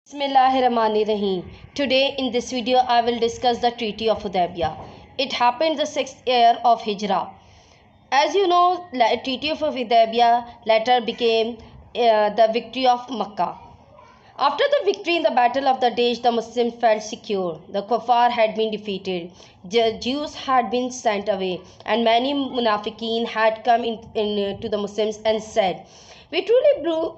Bismillahirrahmanirrahim. Today in this video I will discuss the Treaty of Hudaybiyah. It happened the 6th year of Hijrah. As you know, Treaty of Hudaybiyah later became the victory of Makkah. After the victory in the Battle of the Dej, the Muslims felt secure. The Kuffar had been defeated, the Jews had been sent away, and many Munafiqeen had come to the Muslims and said, "We truly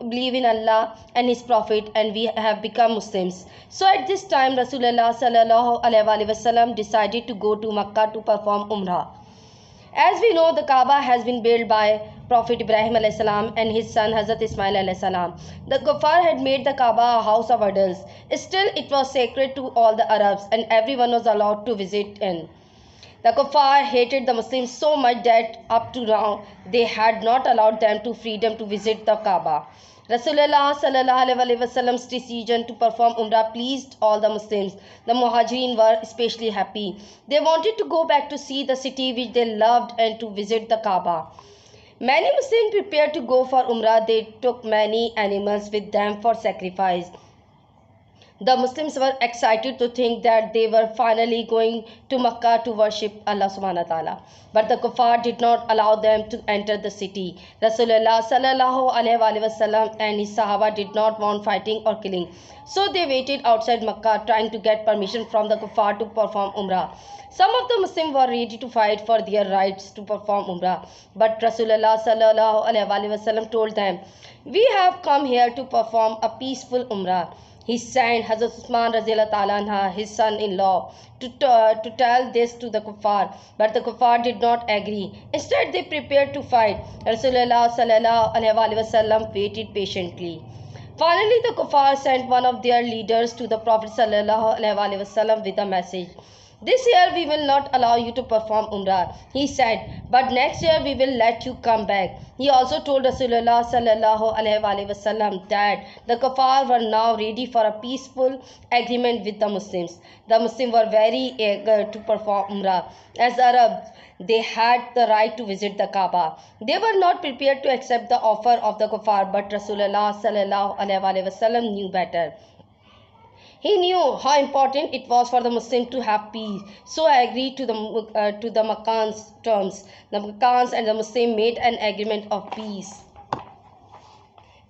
believe in Allah and His Prophet, and we have become Muslims." So at this time, Rasulullah sallallahu alaihi wasallam decided to go to Makkah to perform Umrah. As we know, the Kaaba has been built by Prophet Ibrahim salam and his son Hazrat Ismail salam. The Kuffar had made the Kaaba a house of idols. Still, it was sacred to all the Arabs and everyone was allowed to visit in. The Kuffar hated the Muslims so much that up to now they had not allowed them to freedom to visit the Kaaba. Rasulullah sallallahu alaihi wasallam's decision to perform Umrah pleased all the Muslims. The Muhajirin were especially happy. They wanted to go back to see the city which they loved and to visit the Kaaba. Many Muslims prepared to go for Umrah. They took many animals with them for sacrifice. The Muslims were excited to think that they were finally going to Makkah to worship Allah subhanahu wa ta'ala. But the Kuffar did not allow them to enter the city. Rasulullah sallallahu alaihi wasallam and his Sahaba did not want fighting or killing. So they waited outside Makkah trying to get permission from the Kuffar to perform Umrah. Some of the Muslims were ready to fight for their rights to perform Umrah. But Rasulullah sallallahu alaihi wasallam told them, "We have come here to perform a peaceful Umrah." He sent Hazrat Usman Anha, his son-in-law, to tell this to the Kuffar, but the Kuffar did not agree. Instead, they prepared to fight. Rasulullah sallallahu alaihi wasallam waited patiently. Finally, the Kuffar sent one of their leaders to the Prophet sallallahu alaihi wasallam with a message. "This year we will not allow you to perform Umrah," he said, "but next year we will let you come back." He also told Rasulullah sallallahu alaihi wasallam that the Kuffar were now ready for a peaceful agreement with the Muslims. The Muslims were very eager to perform Umrah. As Arabs, they had the right to visit the Kaaba. They were not prepared to accept the offer of the Kuffar, but Rasulullah sallallahu alaihi wasallam knew better. He knew how important it was for the Muslims to have peace, so I agreed to the Makkah's terms. The Makkahs and the Muslims made an agreement of peace.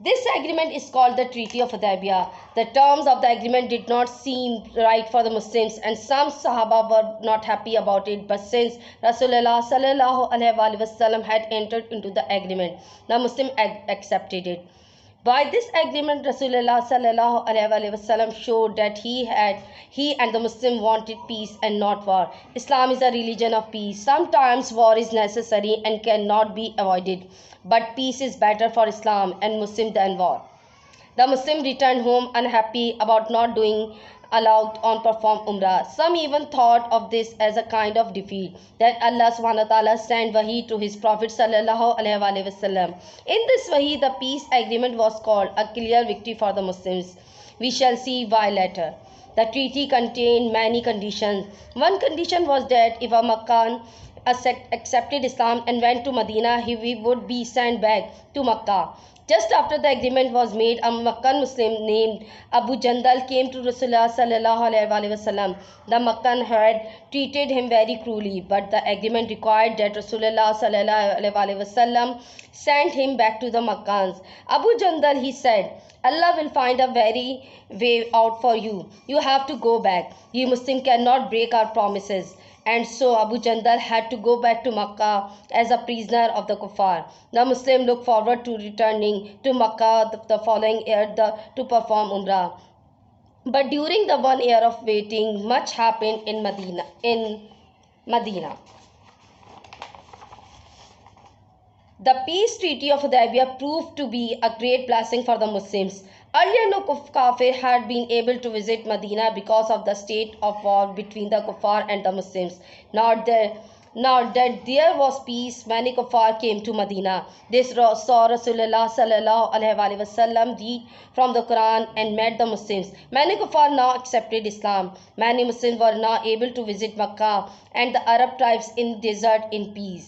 This agreement is called the Treaty of Hudaybiyah. The terms of the agreement did not seem right for the Muslims, and some Sahaba were not happy about it. But since Rasulullah sallallahu alaihi wasallam had entered into the agreement, the Muslims accepted it. By this agreement, Rasulullah sallallahu alaihi wasallam showed that he and the Muslim wanted peace and not war. Islam is a religion of peace. Sometimes war is necessary and cannot be avoided, but peace is better for Islam and Muslim than war. The Muslim returned home unhappy about not doing allowed on perform Umrah. Some even thought of this as a kind of defeat, that Allah subhanahu wa ta'ala sent wahi to his Prophet sallallahu alaihi wasallam. In this wahi, the peace agreement was called a clear victory for the Muslims. We shall see why later. The treaty contained many conditions. One condition was that if a Makkan accepted Islam and went to Medina, he would be sent back to Makkah. Just after the agreement was made, a Makkan Muslim named Abu Jandal came to Rasulullah sallallahu alaihi wasallam. The Makkan had treated him very cruelly, but the agreement required that Rasulullah sallallahu alaihi wasallam sent him back to the Makkans. Abu Jandal, he said, "Allah will find a very way out for you. You have to go back. You Muslim cannot break our promises." And so Abu Jandal had to go back to Makkah as a prisoner of the Kuffar. The Muslim looked forward to returning to Makkah the following year to perform Umrah. But during the 1 year of waiting, much happened in Medina. The peace treaty of Hudaybiyah proved to be a great blessing for the Muslims. Earlier, no Kafir had been able to visit Medina because of the state of war between the Kuffar and the Muslims. Now that there was peace, many Kuffar came to Medina. They saw Rasulullah sallallahu alaihi wasallam read from the Quran and met the Muslims. Many Kuffar now accepted Islam. Many Muslims were now able to visit Makkah and the Arab tribes in desert in peace.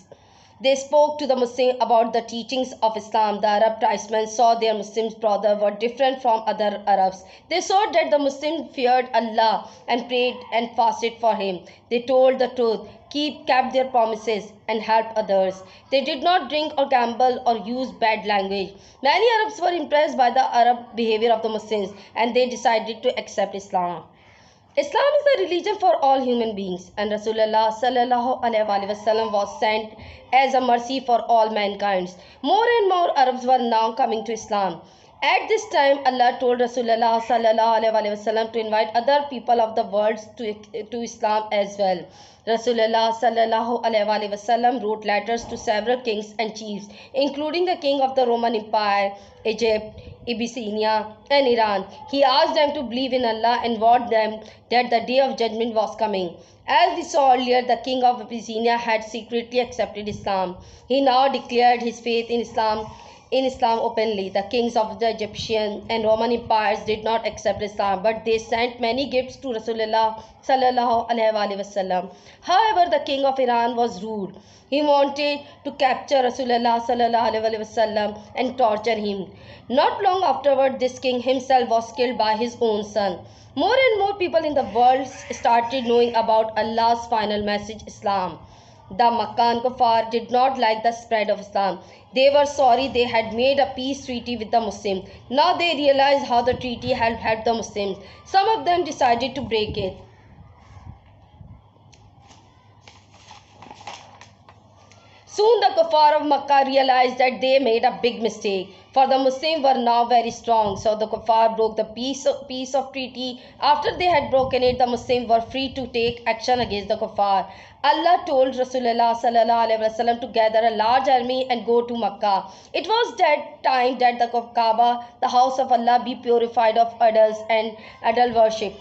They spoke to the Muslim about the teachings of Islam. The Arab tribesmen saw their Muslim brothers were different from other Arabs. They saw that the Muslims feared Allah and prayed and fasted for Him. They told the truth, kept their promises, and helped others. They did not drink or gamble or use bad language. Many Arabs were impressed by the Arab behavior of the Muslims, and they decided to accept Islam. Islam is the religion for all human beings, and Rasulullah sallallahu alaihi wasallam was sent as a mercy for all mankind. More and more Arabs were now coming to Islam. At this time, Allah told Rasulullah sallallahu alaihi wasallam to invite other people of the world to Islam as well. Rasulullah sallallahu alaihi wasallam wrote letters to several kings and chiefs, including the king of the Roman Empire, Egypt, Abyssinia, and Iran. He asked them to believe in Allah and warned them that the day of judgment was coming. As we saw earlier, the king of Abyssinia had secretly accepted Islam. He now declared his faith in Islam openly. The kings of the Egyptian and Roman empires did not accept Islam, but they sent many gifts to Rasulullah sallallahu alaihi wasallam. However, the king of Iran was rude. He wanted to capture Rasulullah sallallahu alaihi wasallam and torture him. Not long afterward, this king himself was killed by his own son. More and more people in the world started knowing about Allah's final message, Islam. The Makkan Kuffar did not like the spread of Islam. They were sorry they had made a peace treaty with the Muslims. Now they realized how the treaty had helped the Muslims. Some of them decided to break it. Soon the Kuffar of Makkah realized that they made a big mistake, for the Muslims were now very strong. So the Kuffar broke the peace of treaty. After they had broken it, the Muslims were free to take action against the Kuffar. Allah told Rasulullah sallallahu alaihi wasallam to gather a large army and go to Makkah. It was that time that the Kaaba, the house of Allah, be purified of idols and idol worship.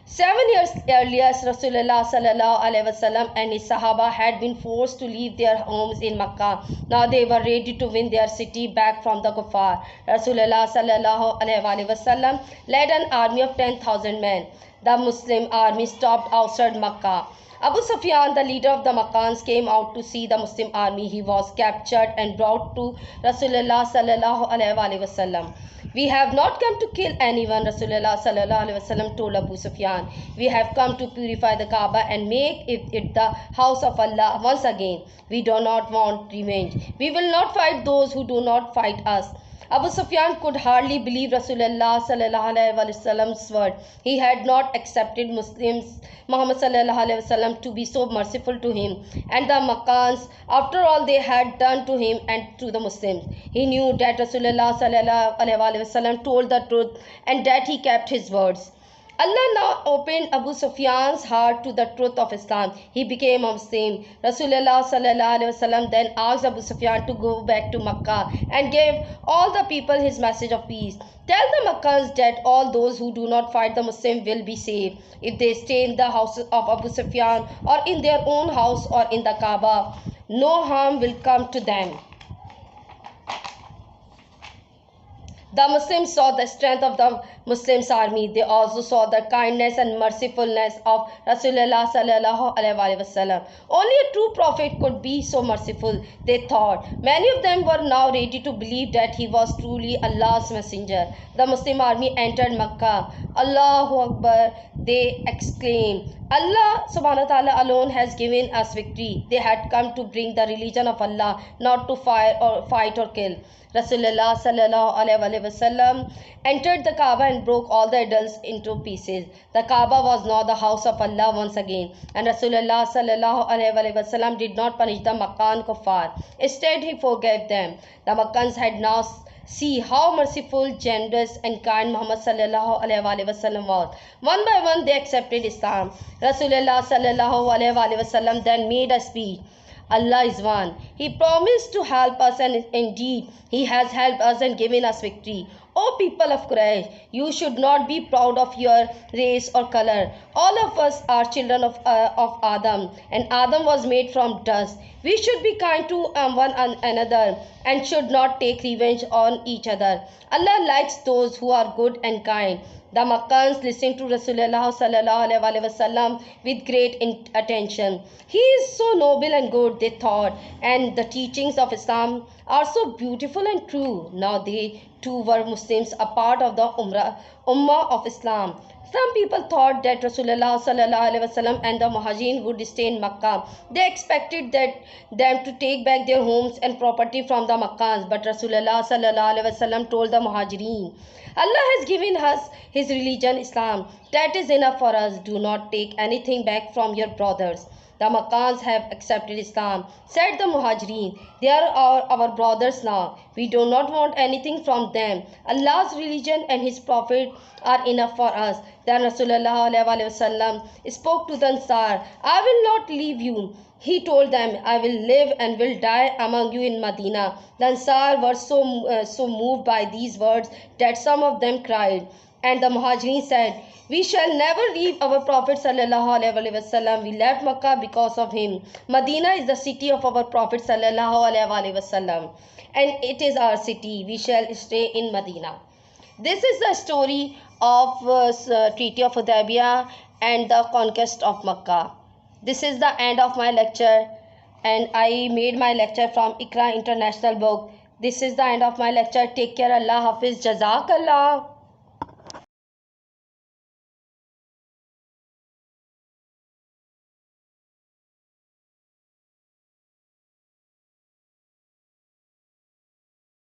7 years earlier, Rasulullah sallallahu alaihi wasallam and his Sahaba had been forced to leave their homes in Makkah. Now they were ready to win their city back from the Kuffar. Rasulullah sallallahu alaihi wasallam led an army of 10,000 men. The Muslim army stopped outside Makkah. Abu Sufyan, the leader of the Makkans, came out to see the Muslim army. He was captured and brought to Rasulullah sallallahu alaihi wasallam. We have not come to kill anyone, Rasulullah sallallahu alaihi wasallam told Abu Sufyan. We have come to purify the Kaaba and make it the house of Allah once again. We do not want revenge. We will not fight those who do not fight us. Abu Sufyan could hardly believe Rasulullah sallallahu alaihi wasallam's word. He had not accepted Muhammad sallallahu alaihi wasallam to be so merciful to him and the Makkans after all they had done to him and to the Muslims. He knew that Rasulullah sallallahu alaihi wasallam told the truth and that he kept his words. Allah now opened Abu Sufyan's heart to the truth of Islam. He became a Muslim. Rasulullah sallallahu alaihi wasallam then asked Abu Sufyan to go back to Makkah and gave all the people his message of peace. Tell the Makkans that all those who do not fight the Muslim will be saved. If they stay in the house of Abu Sufyan or in their own house or in the Kaaba, no harm will come to them. The Muslims saw the strength of the Muslims' army. They also saw the kindness and mercifulness of Rasulullah sallallahu alaihi wasallam. Only a true prophet could be so merciful, they thought. Many of them were now ready to believe that he was truly Allah's messenger. The Muslim army entered Makkah. Allahu Akbar, they exclaimed. Allah subhanahu wa ta'ala alone has given us victory. They had come to bring the religion of Allah, not to fight or kill. Rasulullah sallallahu alaihi wasallam entered the Kaaba and broke all the idols into pieces. The Kaaba was now the house of Allah once again, and Rasulullah sallallahu alaihi wasallam did not punish the Makkan Kuffar. Instead, he forgave them. The Makkans had now see how merciful, generous, and kind Muhammad sallallahu alaihi wasallam was. One by one, they accepted Islam. Rasulullah sallallahu alaihi wasallam then made a speech. Allah is one. He promised to help us, and indeed He has helped us and given us victory. O people of Quraysh, you should not be proud of your race or color. All of us are children of Adam, and Adam was made from dust. We should be kind to one another and should not take revenge on each other. Allah likes those who are good and kind. The Makkans listened to Rasulullah sallallahu alaihi wasallam with great attention. He is so noble and good, they thought, and the teachings of Islam are so beautiful and true. Now they too were Muslims, a part of the Ummah of Islam. Some people thought that Rasulullah sallallahu alaihi wasallam and the Muhajirin would stay in Makkah. They expected them to take back their homes and property from the Makkans, but Rasulullah sallallahu alaihi wasallam told the Muhajirin, Allah has given us His religion, Islam. That is enough for us. Do not take anything back from your brothers. The Makkans have accepted Islam, said the Muhajirin. They are our brothers now. We do not want anything from them. Allah's religion and His Prophet are enough for us. Then Rasulullah spoke to the Ansar. I will not leave you. He told them, I will live and will die among you in Medina. The Ansar were so moved by these words that some of them cried. And the Muhajirin said, we shall never leave our Prophet sallallahu alaihi wasallam. We left Makkah because of him. Medina is the city of our Prophet sallallahu alaihi wasallam, and it is our city. We shall stay in Medina. This is the story of Treaty of Hudaybiyah and the conquest of Makkah. This is the end of my lecture, and I made my lecture from Iqra International Book. This is the end of my lecture. Take care. Allah Hafiz. Jazakallah.